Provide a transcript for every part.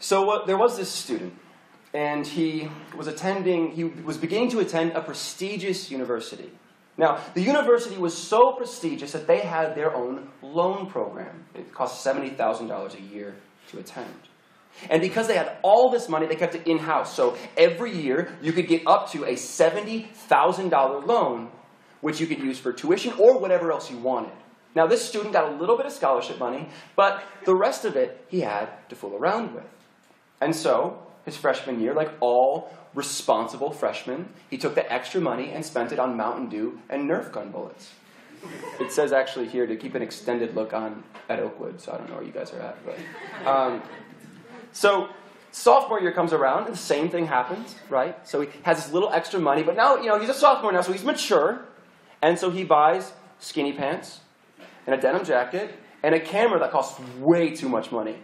So there was this student, and he was beginning to attend a prestigious university. Now, the university was so prestigious that they had their own loan program. It cost $70,000 a year to attend. And because they had all this money, they kept it in-house. So every year, you could get up to a $70,000 loan, which you could use for tuition or whatever else you wanted. Now, this student got a little bit of scholarship money, but the rest of it he had to fool around with. And so, his freshman year, like all responsible freshmen, he took the extra money and spent it on Mountain Dew and Nerf gun bullets. It says actually here to keep an extended look on at Oakwood, so I don't know where you guys are at. But, so sophomore year comes around, and the same thing happens, right? So he has this little extra money, but now, he's a sophomore now, so he's mature. And so he buys skinny pants and a denim jacket and a camera that costs way too much money,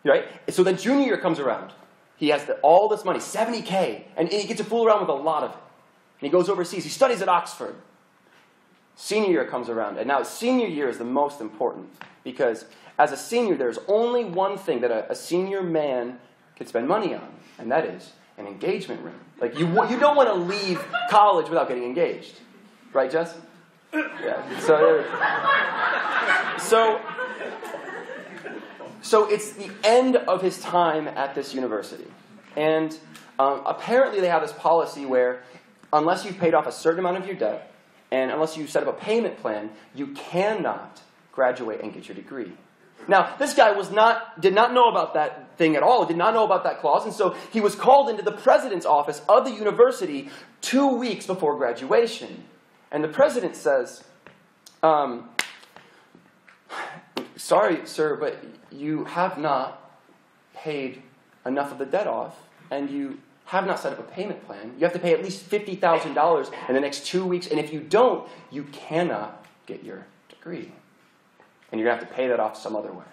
right? So then junior year comes around. He has all this money, $70K, and he gets to fool around with a lot of it. And he goes overseas. He studies at Oxford. Senior year comes around, and now senior year is the most important because as a senior, there's only one thing that a senior man can spend money on, and that is an engagement ring. Like, you don't want to leave college without getting engaged. Right, Jess? Yeah. So it's the end of his time at this university. And apparently they have this policy where unless you've paid off a certain amount of your debt, and unless you set up a payment plan, you cannot graduate and get your degree. Now, this guy did not know about that thing at all, did not know about that clause, and so he was called into the president's office of the university 2 weeks before graduation. And the president says, sorry, sir, but you have not paid enough of the debt off, and you have not set up a payment plan. You have to pay at least $50,000 in the next 2 weeks, and if you don't, you cannot get your degree. And you're going to have to pay that off some other way.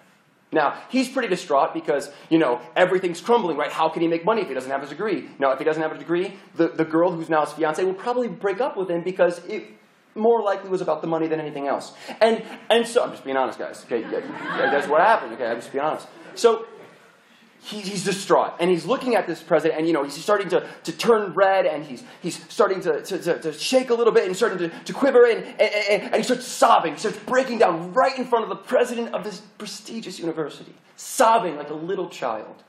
Now, he's pretty distraught because, everything's crumbling, right? How can he make money if he doesn't have his degree? Now, if he doesn't have a degree, the girl who's now his fiancée will probably break up with him because it more likely was about the money than anything else. And so, I'm just being honest, guys. Okay, that's what happened. Okay, I'm just being honest. So, he's distraught, and he's looking at this president, and he's starting to turn red, and he's starting to shake a little bit, and he's starting to quiver, and he starts sobbing. He starts breaking down right in front of the president of this prestigious university, sobbing like a little child.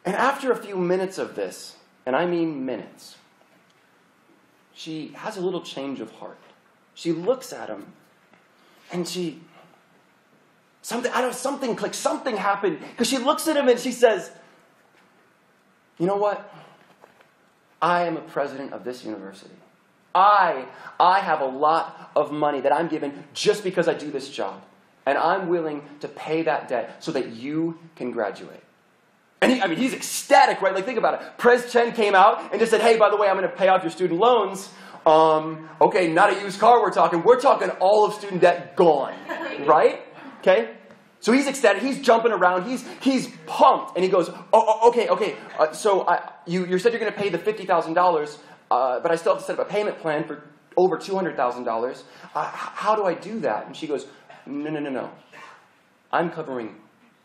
And after a few minutes of this, and I mean minutes, she has a little change of heart. She looks at him, and something clicked, something happened. Because she looks at him and she says, you know what? I am a president of this university. I have a lot of money that I'm given just because I do this job. And I'm willing to pay that debt so that you can graduate. And he's ecstatic, right? Like, think about it. Pres Chen came out and just said, hey, by the way, I'm going to pay off your student loans. Okay, not a used car we're talking. We're talking all of student debt gone, right? Okay? So he's ecstatic. He's jumping around. He's pumped. And he goes, okay. So you said you're going to pay the $50,000, but I still have to set up a payment plan for over $200,000. How do I do that? And she goes, no. I'm covering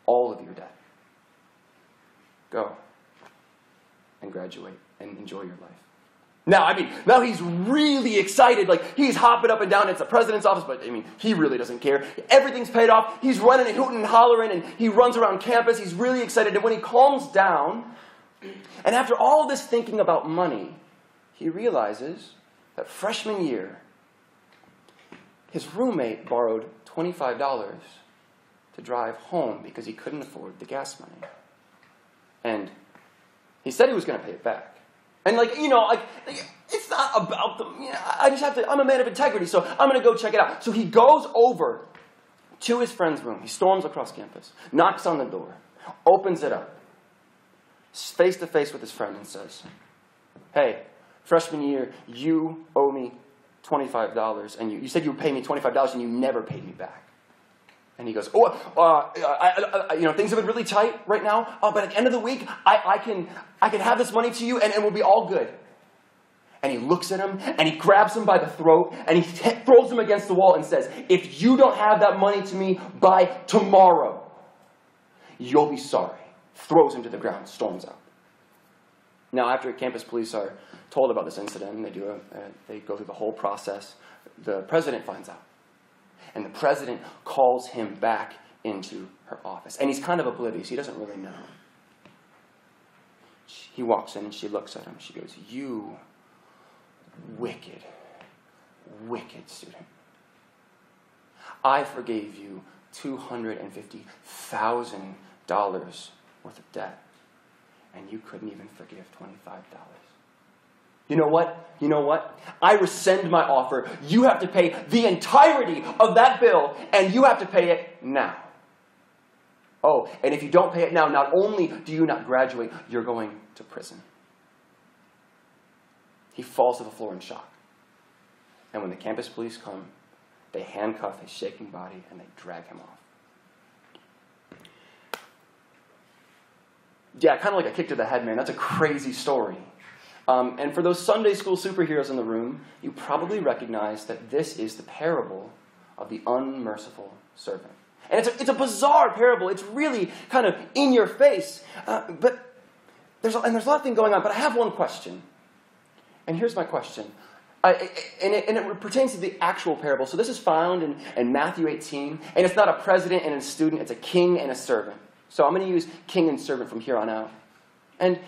all of your debt. Go and graduate and enjoy your life. Now he's really excited. Like, he's hopping up and down. It's the president's office, but, he really doesn't care. Everything's paid off. He's running and hooting and hollering, and he runs around campus. He's really excited. And when he calms down, and after all this thinking about money, he realizes that freshman year, his roommate borrowed $25 to drive home because he couldn't afford the gas money. And he said he was going to pay it back. And it's not about them. I'm a man of integrity, so I'm going to go check it out. So he goes over to his friend's room. He storms across campus, knocks on the door, opens it up, face to face with his friend and says, hey, freshman year, you owe me $25, and you said you would pay me $25, and you never paid me back. And he goes, things have been really tight right now, but at the end of the week, I can have this money to you, and we'll be all good. And he looks at him, and he grabs him by the throat, and he throws him against the wall and says, if you don't have that money to me by tomorrow, You'll be sorry. Throws him to the ground, storms out. Now, after campus police are told about this incident, and they go through the whole process, the president finds out. And the president calls him back into her office. And he's kind of oblivious. He doesn't really know. He walks in and she looks at him. She goes, "You wicked, wicked student. I forgave you $250,000 worth of debt. And you couldn't even forgive $25. You know what? You know what? I rescind my offer. You have to pay the entirety of that bill, and you have to pay it now. Oh, and if you don't pay it now, not only do you not graduate, you're going to prison." He falls to the floor in shock. And when the campus police come, they handcuff his shaking body and they drag him off. Yeah, kind of like a kick to the head, man. That's a crazy story. And for those Sunday school superheroes in the room, you probably recognize that this is the parable of the unmerciful servant. And it's a bizarre parable. It's really kind of in your face. But there's a lot of things going on. But I have one question. And here's my question. And it pertains to the actual parable. So this is found in Matthew 18. And it's not a president and a student. It's a king and a servant. So I'm going to use king and servant from here on out. And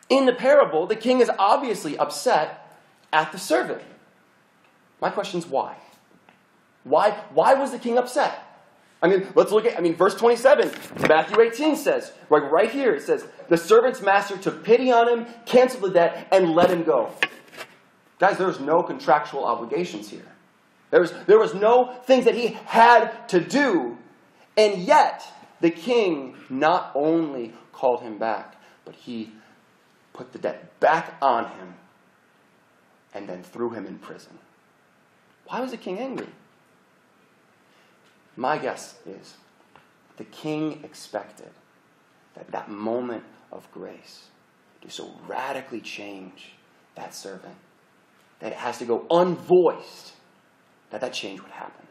in the parable, the king is obviously upset at the servant. My question is why? Why was the king upset? Let's look at, verse 27, Matthew 18 says, right here, it says, "The servant's master took pity on him, canceled the debt, and let him go." Guys, there was no contractual obligations here. There was no things that he had to do, and yet the king not only called him back, but he put the debt back on him and then threw him in prison. Why was the king angry? My guess is the king expected that moment of grace to so radically change that servant that it has to go unvoiced, that change would happen.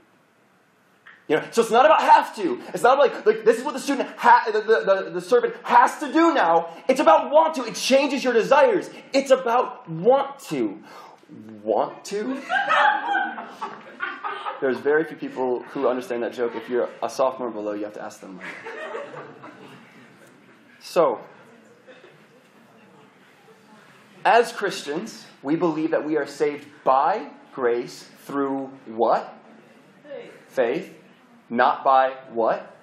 So it's not about have to. It's not like this is what the student, the servant has to do now. It's about want to. It changes your desires. It's about want to. Want to? There's very few people who understand that joke. If you're a sophomore below, you have to ask them later. So, as Christians, we believe that we are saved by grace through what? Faith. Not by what?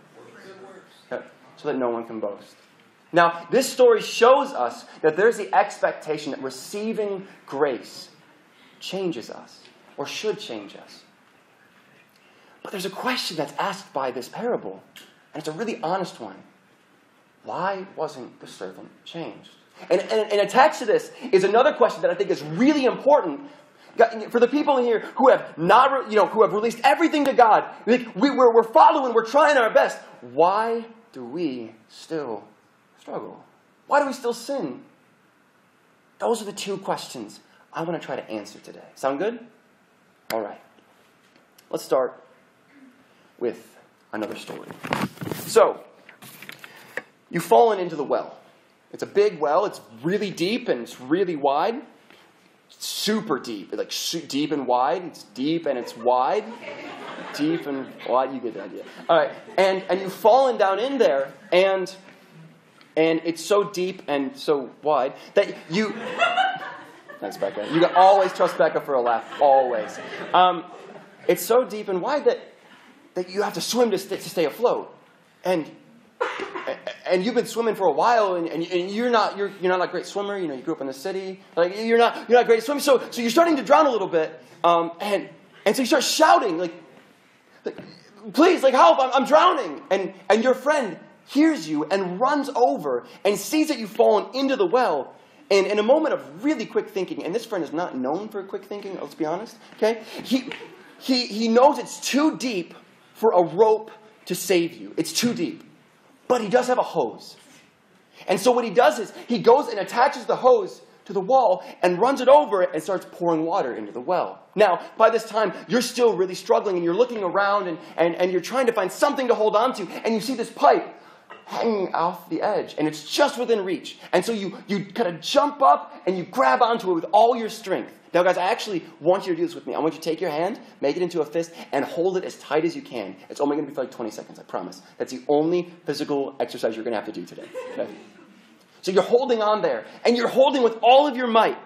So that no one can boast. Now, this story shows us that there's the expectation that receiving grace changes us, or should change us. But there's a question that's asked by this parable, and it's a really honest one. Why wasn't the servant changed? And attached to this is another question that I think is really important for the people in here who have not, who have released everything to God. We're following, we're trying our best. Why do we still struggle? Why do we still sin? Those are the two questions I want to try to answer today. Sound good? All right. Let's start with another story. So, you've fallen into the well. It's a big well. It's really deep and it's really wide. Super deep. Deep and wide. It's deep and it's wide. Deep and wide. You get the idea. All right. And you've fallen down in there, and it's so deep and so wide that you... Thanks, Becca. You can always trust Becca for a laugh. Always. It's so deep and wide that you have to swim to stay afloat. And you've been swimming for a while, and you're not a great swimmer. You grew up in the city. You're not great at swimming. So you're starting to drown a little bit. And so you start shouting, please, help! I'm drowning. And your friend hears you and runs over and sees that you've fallen into the well. And in a moment of really quick thinking, and this friend is not known for quick thinking. Let's be honest. Okay, he knows it's too deep for a rope to save you. It's too deep. But he does have a hose. And so what he does is he goes and attaches the hose to the wall and runs it over and starts pouring water into the well. Now, by this time, you're still really struggling and you're looking around and you're trying to find something to hold on to. And you see this pipe hanging off the edge, and it's just within reach. And so you kind of jump up, and you grab onto it with all your strength. Now, guys, I actually want you to do this with me. I want you to take your hand, make it into a fist, and hold it as tight as you can. It's only going to be for like 20 seconds, I promise. That's the only physical exercise you're going to have to do today. Okay? So you're holding on there, and you're holding with all of your might.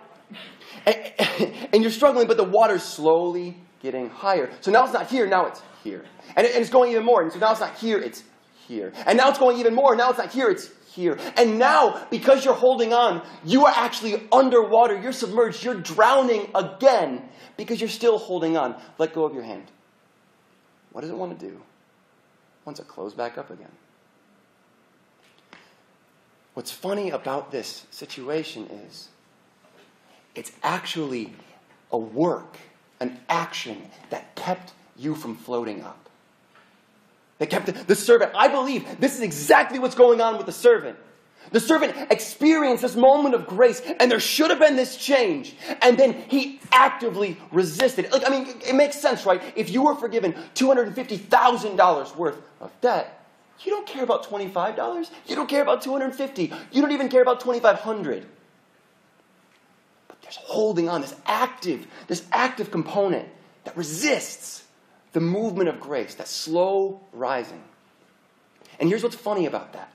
And you're struggling, but the water's slowly getting higher. So now it's not here, now it's here. And it's going even more. And so now it's not here, it's here. And now it's going even more. Now it's not here, it's here. And now, because you're holding on, you are actually underwater. You're submerged. You're drowning again because you're still holding on. Let go of your hand. What does it want to do? It wants to close back up again. What's funny about this situation is it's actually a work, an action that kept you from floating up. That kept the servant. I believe this is exactly what's going on with the servant. The servant experienced this moment of grace, and there should have been this change. And then he actively resisted. Like, I mean, it makes sense, right? If you were forgiven $250,000 worth of debt, you don't care about $25. You don't care about $250. You don't even care about $2,500. But there's holding on, this active component that resists the movement of grace, that slow rising. And here's what's funny about that.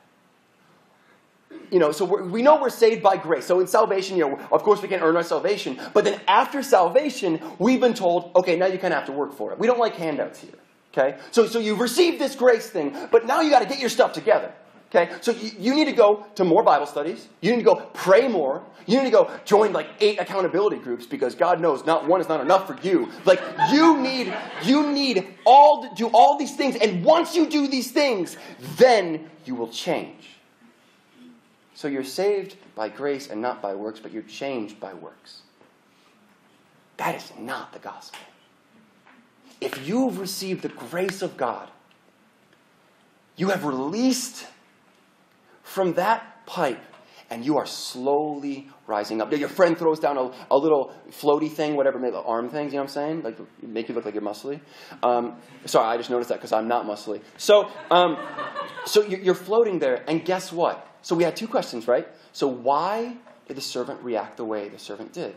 So we know we're saved by grace. So in salvation, of course we can earn our salvation. But then after salvation, we've been told, okay, now you kind of have to work for it. We don't like handouts here. Okay? So you've received this grace thing, but now you got to get your stuff together. Okay? So you need to go to more Bible studies. You need to go pray more. You need to go join like 8 accountability groups because God knows not one is not enough for you. Like you need do all these things. And once you do these things, then you will change. So you're saved by grace and not by works, but you're changed by works. That is not the gospel. If you've received the grace of God, you have released from that pipe, and you are slowly rising up. Your friend throws down a little floaty thing, whatever, maybe arm things, you know what I'm saying? Like, make you look like you're muscly. Sorry, I just noticed that because I'm not muscly. So you're floating there, and guess what? So we had 2 questions, right? So why did the servant react the way the servant did?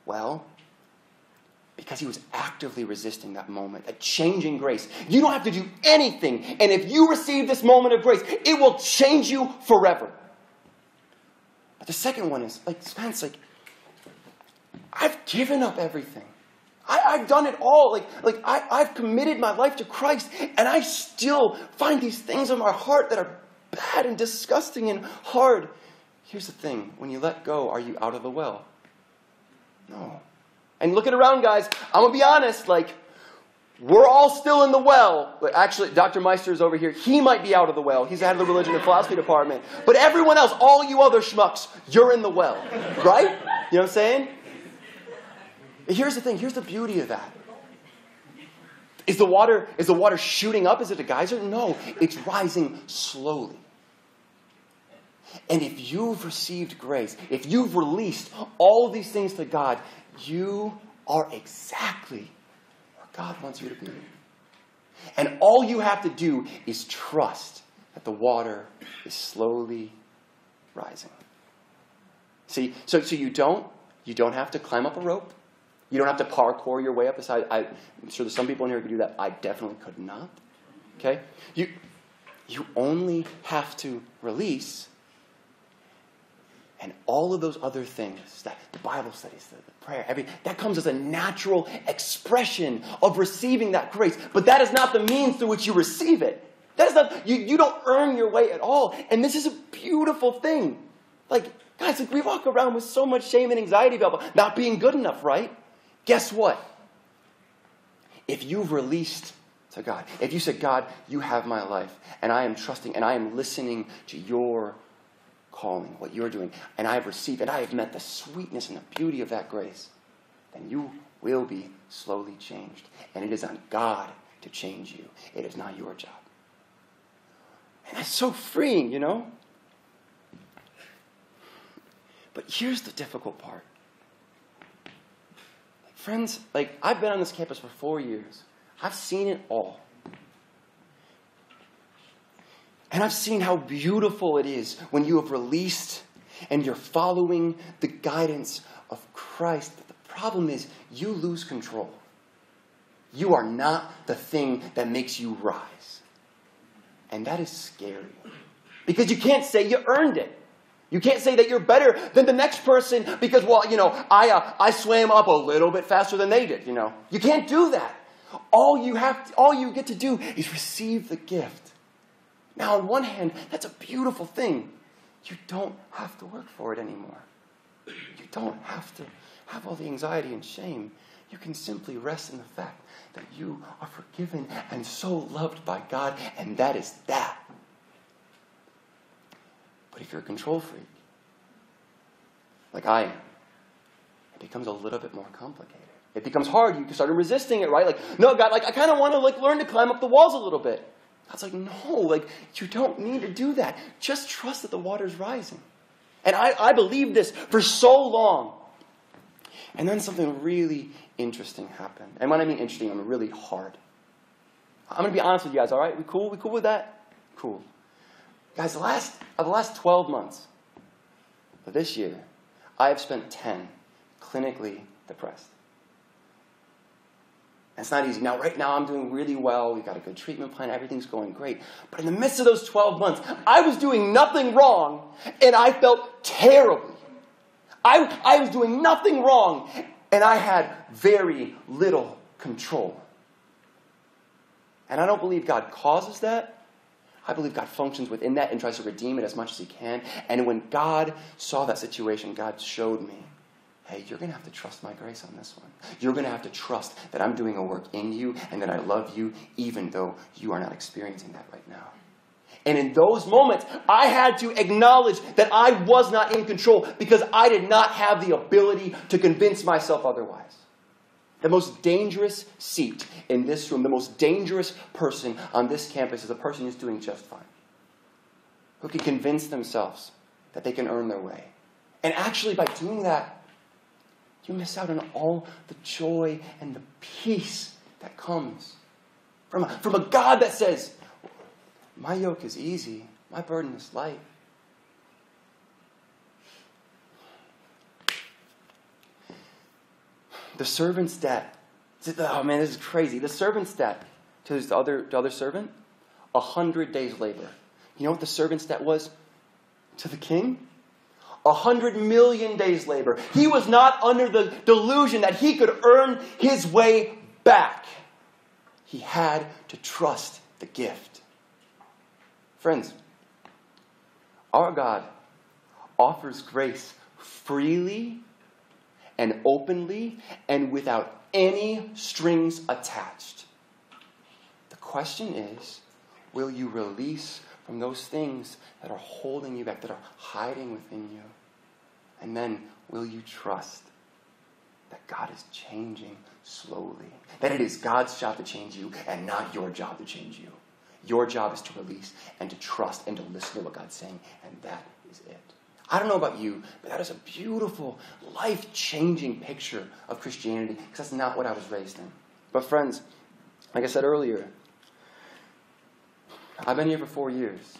Well, because he was actively resisting that moment, that changing grace. You don't have to do anything. And if you receive this moment of grace, it will change you forever. But the second one is, Spence, I've given up everything. I've done it all. I've committed my life to Christ, and I still find these things in my heart that are bad and disgusting and hard. Here's the thing. When you let go, are you out of the well? No. And looking around, guys, I'm going to be honest, we're all still in the well. But actually, Dr. Meister is over here. He might be out of the well. He's the head of the religion and philosophy department. But everyone else, all you other schmucks, you're in the well. Right? You know what I'm saying? Here's the thing. Here's the beauty of that. Is the water shooting up? Is it a geyser? No. It's rising slowly. And if you've received grace, if you've released all of these things to God, you are exactly where God wants you to be. And all you have to do is trust that the water is slowly rising. See, so you don't have to climb up a rope. You don't have to parkour your way up the side. I'm sure there's some people in here who could do that. I definitely could not. Okay? You only have to release. And all of those other things, that the Bible studies, the prayer, that comes as a natural expression of receiving that grace. But that is not the means through which you receive it. That is not, you don't earn your way at all. And this is a beautiful thing. Guys, we walk around with so much shame and anxiety about not being good enough, right? Guess what? If you've released to God, if you said, God, you have my life, and I am trusting, and I am listening to your calling, what you're doing, and I have received, and I have met the sweetness and the beauty of that grace, then you will be slowly changed. And it is on God to change you. It is not your job. And that's so freeing, you know? But here's the difficult part. Friends, I've been on this campus for 4 years. I've seen it all. And I've seen how beautiful it is when you have released and you're following the guidance of Christ. But the problem is you lose control. You are not the thing that makes you rise. And that is scary. Because you can't say you earned it. You can't say that you're better than the next person because, well, I swam up a little bit faster than they did, You can't do that. All you get to do is receive the gift. Now, on one hand, that's a beautiful thing. You don't have to work for it anymore. You don't have to have all the anxiety and shame. You can simply rest in the fact that you are forgiven and so loved by God, and that is that. But if you're a control freak, like I am, it becomes a little bit more complicated. It becomes hard. You start resisting it, right? No, God, I kind of want to learn to climb up the walls a little bit. God's no, you don't need to do that. Just trust that the water's rising. And I believed this for so long. And then something really interesting happened. And when I mean interesting, I mean really hard. I'm going to be honest with you guys, all right? We cool? We cool with that? Cool. Guys, the last 12 months of this year, I have spent 10 clinically depressed. And it's not easy. Now, right now, I'm doing really well. We've got a good treatment plan. Everything's going great. But in the midst of those 12 months, I was doing nothing wrong, and I felt terribly. I was doing nothing wrong, and I had very little control. And I don't believe God causes that. I believe God functions within that and tries to redeem it as much as he can. And when God saw that situation, God showed me, hey, you're going to have to trust my grace on this one. You're going to have to trust that I'm doing a work in you and that I love you even though you are not experiencing that right now. And in those moments, I had to acknowledge that I was not in control because I did not have the ability to convince myself otherwise. The most dangerous seat in this room, the most dangerous person on this campus is a person who's doing just fine. Who can convince themselves that they can earn their way. And actually, by doing that, you miss out on all the joy and the peace that comes from a God that says, my yoke is easy, my burden is light. The servant's debt. Oh man, this is crazy. The servant's debt to the other servant, 100 days labor. You know what the servant's debt was to the king? 100 million days labor. He was not under the delusion that he could earn his way back. He had to trust the gift. Friends, our God offers grace freely and openly and without any strings attached. The question is, will you release from those things that are holding you back, that are hiding within you? And then, will you trust that God is changing slowly? That it is God's job to change you and not your job to change you. Your job is to release and to trust and to listen to what God's saying, and that is it. I don't know about you, but that is a beautiful, life-changing picture of Christianity, because that's not what I was raised in. But friends, like I said earlier, I've been here for 4 years,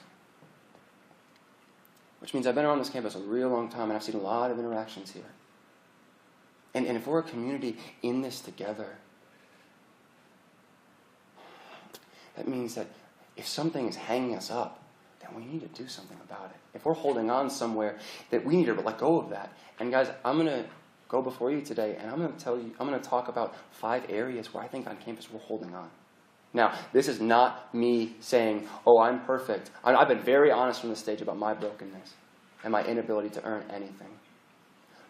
which means I've been around this campus a real long time, and I've seen a lot of interactions here. And if we're a community in this together, that means that if something is hanging us up, then we need to do something about it. If we're holding on somewhere, that we need to let go of that. And guys, I'm going to go before you today, and I'm going to talk about 5 areas where I think on campus we're holding on. Now, this is not me saying, oh, I'm perfect. I've been very honest from the stage about my brokenness and my inability to earn anything.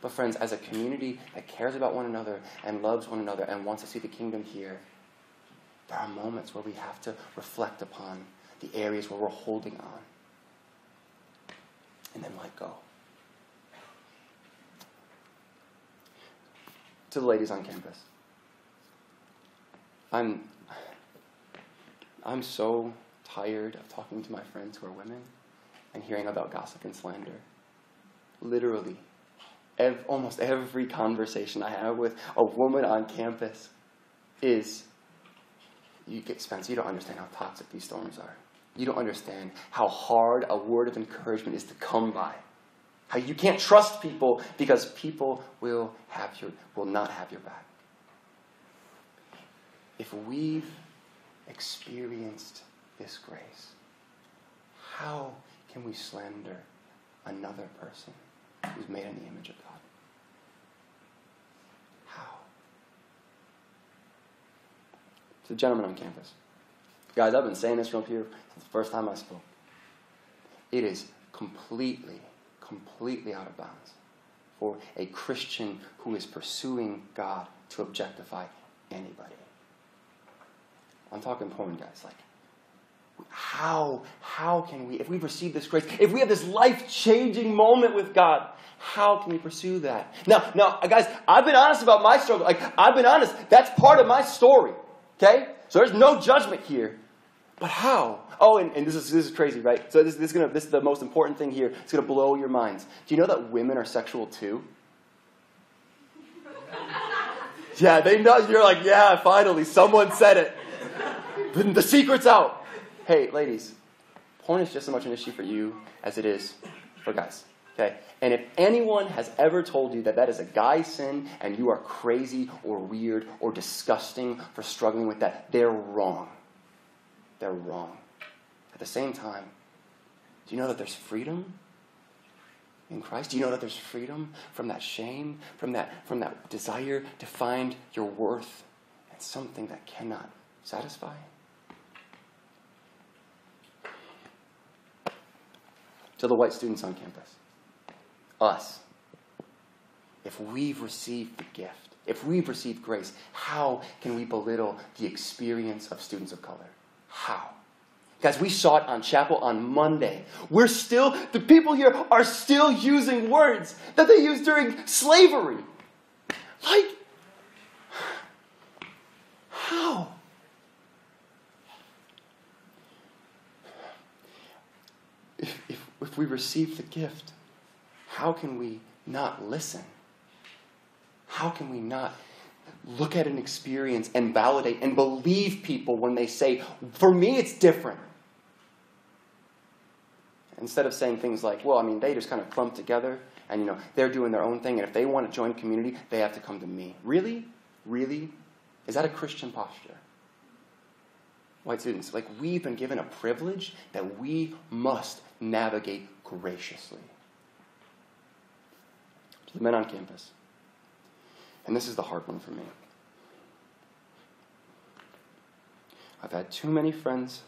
But friends, as a community that cares about one another and loves one another and wants to see the kingdom here, there are moments where we have to reflect upon the areas where we're holding on and then let go. To the ladies on campus, I'm so tired of talking to my friends who are women and hearing about gossip and slander. Literally, almost every conversation I have with a woman on campus is, Spencer, you don't understand how toxic these storms are. You don't understand how hard a word of encouragement is to come by. How you can't trust people because people will not have your back. If we've experienced this grace, how can we slander another person who's made in the image of God? How? To the gentleman on campus. Guys, I've been saying this from up here since the first time I spoke. It is completely out of bounds for a Christian who is pursuing God to objectify anybody. I'm talking porn, guys. Like, how can we, if we've received this grace, if we have this life-changing moment with God, how can we pursue that? Now, guys, I've been honest about my struggle. Like, I've been honest. That's part of my story. Okay? So there's no judgment here. But how? Oh, and this is crazy, right? So this is the most important thing here. It's going to blow your minds. Do you know that women are sexual too? Yeah, they know. You're like, yeah, finally, someone said it. The secret's out. Hey, ladies, porn is just as much an issue for you as it is for guys. Okay? And if anyone has ever told you that that is a guy's sin and you are crazy or weird or disgusting for struggling with that, they're wrong. They're wrong. At the same time, do you know that there's freedom in Christ? Do you know that there's freedom from that shame, from that desire to find your worth in something that cannot satisfy? To the white students on campus, us, if we've received the gift, if we've received grace, how can we belittle the experience of students of color? How? Guys, we saw it on Chapel on Monday. The people here are still using words that they used during slavery. Like, how? If we receive the gift, how can we not listen? How can we not look at an experience and validate and believe people when they say, for me it's different? Instead of saying things like, well, I mean, they just kind of clump together and, they're doing their own thing, and if they want to join community, they have to come to me. Really? Really? Is that a Christian posture? White students, like, we've been given a privilege that we must navigate graciously. To the men on campus, and this is the hard one for me. I've had too many friends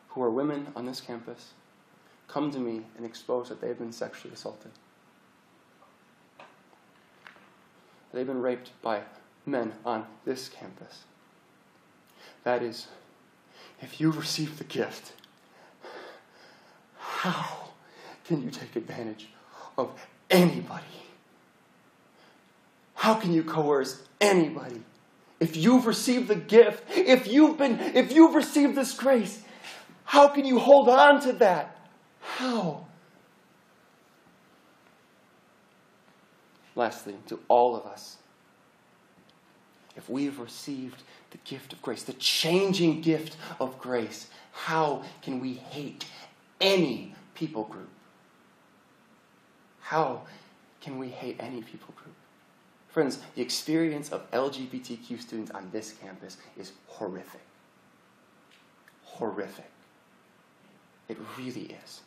who are women on this campus come to me and expose that they've been sexually assaulted. They've been raped by men on this campus. That is, if you receive the gift, how can you take advantage of anybody? How can you coerce anybody? If you've received the gift, if you've received this grace, how can you hold on to that? How? Lastly, to all of us, if we've received the gift of grace, the changing gift of grace, how can we hate any people group? How can we hate any people group? Friends, the experience of LGBTQ students on this campus is horrific. Horrific. It really is.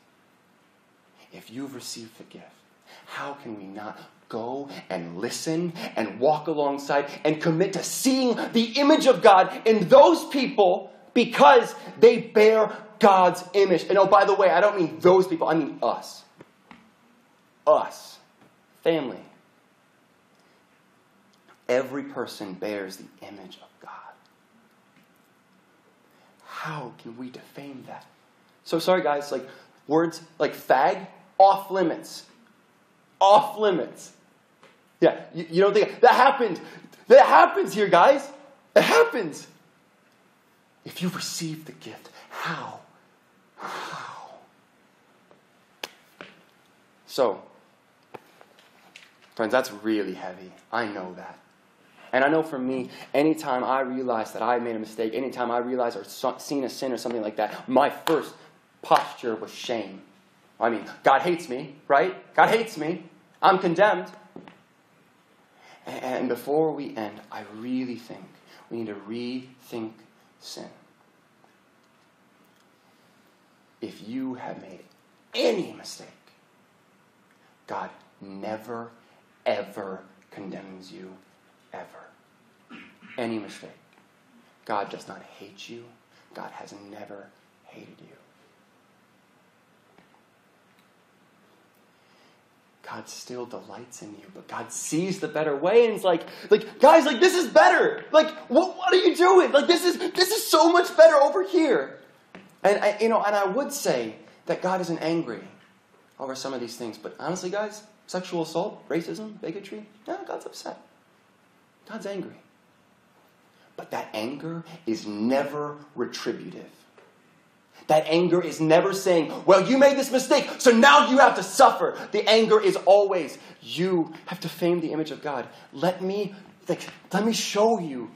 If you've received the gift, how can we not go and listen and walk alongside and commit to seeing the image of God in those people because they bear God's image? And oh, by the way, I don't mean those people, I mean us. Us. Family. Every person bears the image of God. How can we defame that? So sorry guys, like words like fag, off limits. Off limits. Yeah, you don't think that happened. That happens here, guys. It happens. If you receive the gift, how? How? So, friends, that's really heavy. I know that. And I know for me, anytime I realize that I made a mistake, anytime I realize or seen a sin or something like that, my first posture was shame. I mean, God hates me, right? God hates me. I'm condemned. And before we end, I really think we need to rethink sin. If you have made any mistake, God never, ever condemns you, ever. Any mistake. God does not hate you. God has never hated you. God still delights in you, but God sees the better way, and it's like guys, this is better. What are you doing? This is so much better over here. And I would say that God isn't angry over some of these things, but honestly, guys, sexual assault, racism, bigotry, God's upset. God's angry. But that anger is never retributive. That anger is never saying, well, you made this mistake, so now you have to suffer. The anger is always, you have to fame the image of God. Let me show you.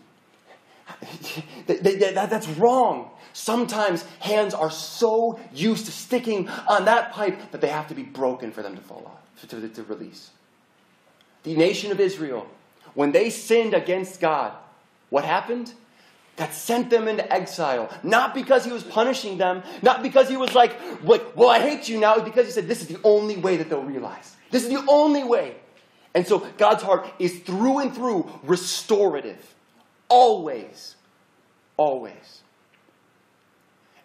That's wrong. Sometimes hands are so used to sticking on that pipe that they have to be broken for them to fall off, to release. The nation of Israel, when they sinned against God, what happened? God sent them into exile. Not because he was punishing them. Not because he was like, well, I hate you now. It's because he said, this is the only way that they'll realize. This is the only way. And so God's heart is through and through restorative. Always. Always.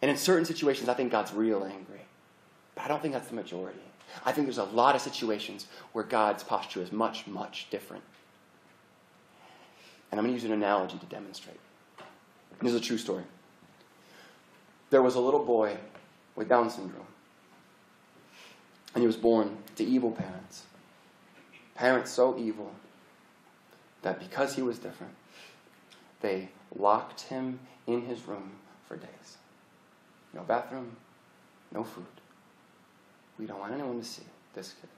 And in certain situations, I think God's real angry. But I don't think that's the majority. I think there's a lot of situations where God's posture is much, much different. And I'm going to use an analogy to demonstrate. This is a true story. There was a little boy with Down syndrome. And he was born to evil parents. Parents so evil that because he was different, they locked him in his room for days. No bathroom, no food. We don't want anyone to see this kid.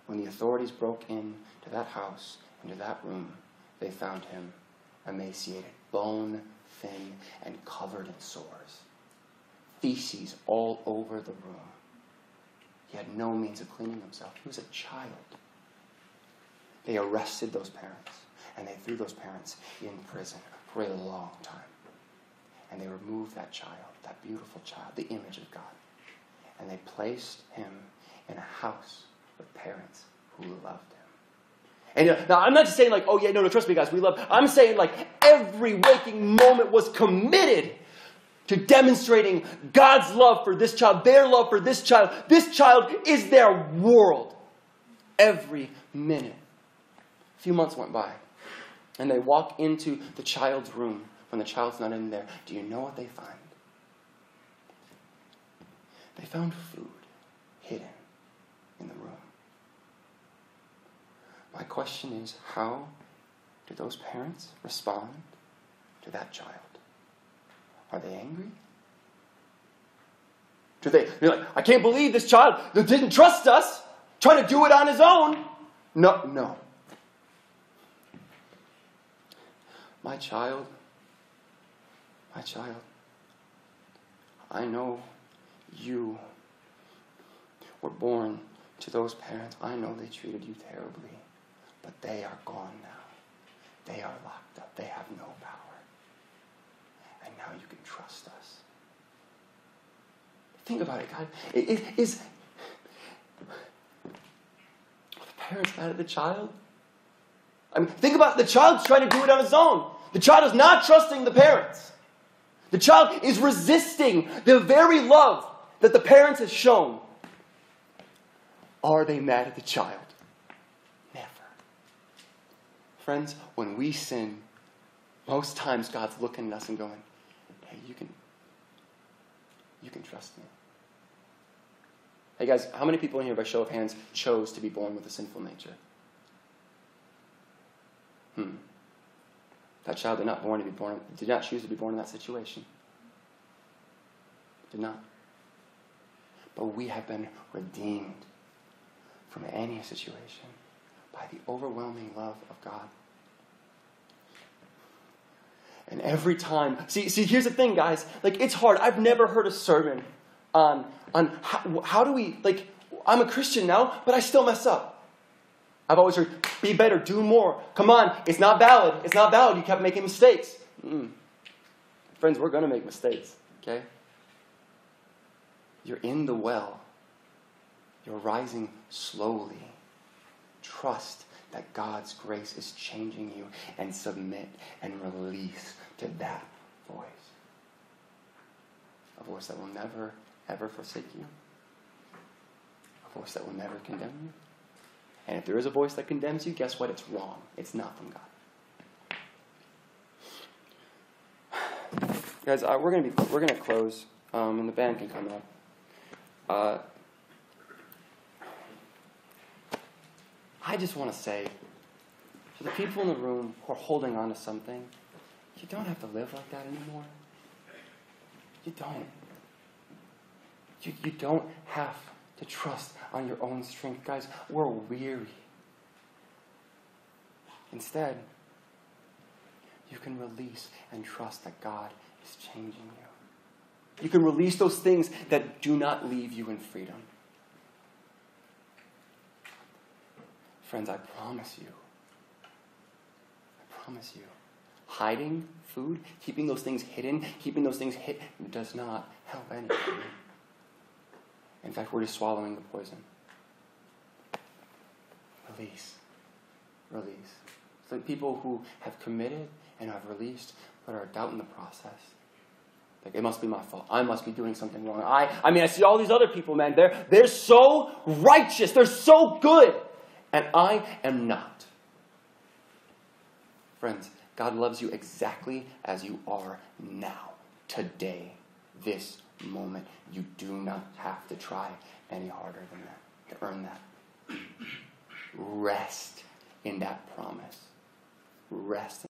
When the authorities broke into that house, into that room, they found him emaciated, bone thin, and covered in sores. Feces all over the room. He had no means of cleaning himself. He was a child. They arrested those parents, and they threw those parents in prison for a long time. And they removed that child, that beautiful child, the image of God. And they placed him in a house with parents who loved him. And now, I'm not just saying trust me, guys, we love. I'm saying every waking moment was committed to demonstrating God's love for this child, their love for this child. This child is their world. Every minute. A few months went by, and they walk into the child's room when the child's not in there. Do you know what they find? They found food hidden in the room. My question is, how do those parents respond to that child? Are they angry? Do they be like, I can't believe this child that didn't trust us, trying to do it on his own? No. My child, I know you were born to those parents. I know they treated you terribly, but they are gone now. They are locked up. They have no power. And now you can trust us. Think about it, God. Is the parents mad at the child? I mean, think about the child's trying to do it on his own. The child is not trusting the parents. The child is resisting the very love that the parents have shown. Are they mad at the child? Never. Friends, when we sin, most times God's looking at us and going, hey, you can trust me. Hey guys, how many people in here, by show of hands, chose to be born with a sinful nature? That child did not choose to be born in that situation. Did not. But we have been redeemed from any situation by the overwhelming love of God. And every time, see, here's the thing, guys. Like, it's hard. I've never heard a sermon on how do we, like, I'm a Christian now, but I still mess up. I've always heard, be better, do more. Come on, it's not valid. It's not valid. You kept making mistakes. Friends, we're going to make mistakes, okay? You're in the well. You're rising slowly. Trust that God's grace is changing you, and submit and release to that voice. A voice that will never, ever forsake you. A voice that will never condemn you. And if there is a voice that condemns you, guess what? It's wrong. It's not from God. Guys, we're gonna close, and the band can come up. I just want to say, to the people in the room who are holding on to something, you don't have to live like that anymore. You don't. You don't have to trust on your own strength. Guys, we're weary. Instead, you can release and trust that God is changing you. You can release those things that do not leave you in freedom. Friends, I promise you, hiding food, keeping those things hidden, keeping those things hidden does not help anybody. In fact, we're just swallowing the poison. Release. So people who have committed and have released, but are doubting the process. Like, it must be my fault. I must be doing something wrong. I mean, I see all these other people, man. They're so righteous. They're so good. And I am not. Friends, God loves you exactly as you are now, today, this moment. You do not have to try any harder than that to earn that. Rest in that promise. Rest in